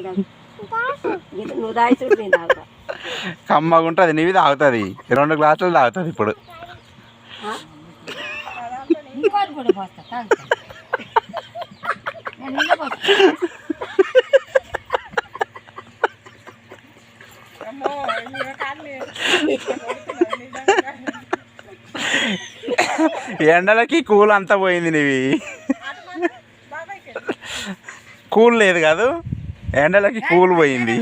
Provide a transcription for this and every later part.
నువ్వు తాగి చూడు నేను తాగుతా. కమ్మగా ఉంటుంది, నీవి తాగుతుంది. 2 గ్లాసులు తాగుతుంది ఇప్పుడు. ఇంకోటి కూడా పోస్తా తాగుతా. నేను నీళ్ళు పోస్తా. ఎండలకి కూల్ అంతా పోయింది నీవి. కూల్ లేదు కాదు, ఎండలకి కూల్ పోయింది.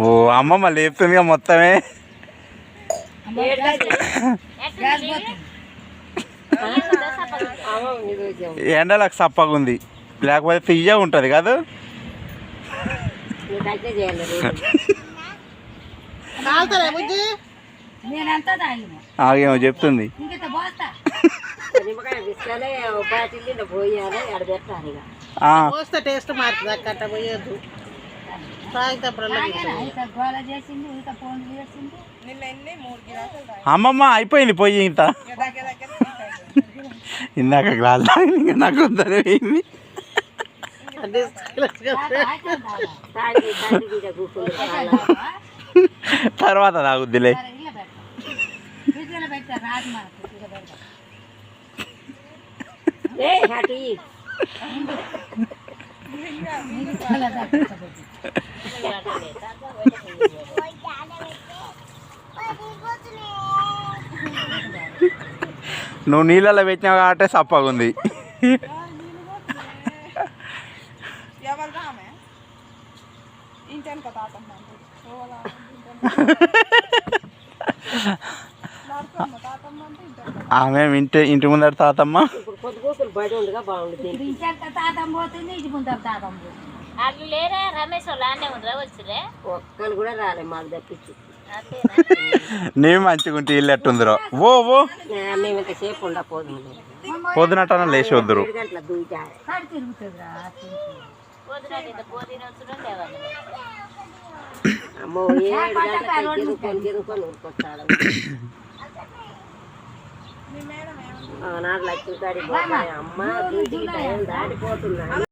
ఓ అమ్మమ్మ లేపుతుందిగా మొత్తమే. ఎండలకు సప్పగా ఉంది, లేకపోతే తీయగా ఉంటుంది కాదు. ఆగేమో చెప్తుంది. టేస్ట్ మారుతుంది అక్కడ పోయొద్దు. అమ్మమ్మ అయిపోయింది పొయ్యి ఇంత. ఇందాక గ్లాస్ తాగింది, నాకు వద్దనే పోయింది. తర్వాత తాగుద్దిలే. నువ్వు నీళ్ళలో పెట్టినావు కాబట్టి సప్పగా ఉంది. ఆమె ఇంటి ముందర తాతమ్మ. ఒక్కరు కూడా రాలే మాకు తప్పించి. నీవు మంచిగా ఉంటే ఇల్లు ఎట్టుందిరో. ఓ ఓ మేము ఇంతసేపు ఉండకపోదు. పొద్దునట్టన లేచి వద్దురు. అమ్మో 7 గంటలకు ఊరుకొస్తాడు. నాకు లక్ష్మి కాడికి పోతాయి అమ్మ, దాటిపోతున్నాను.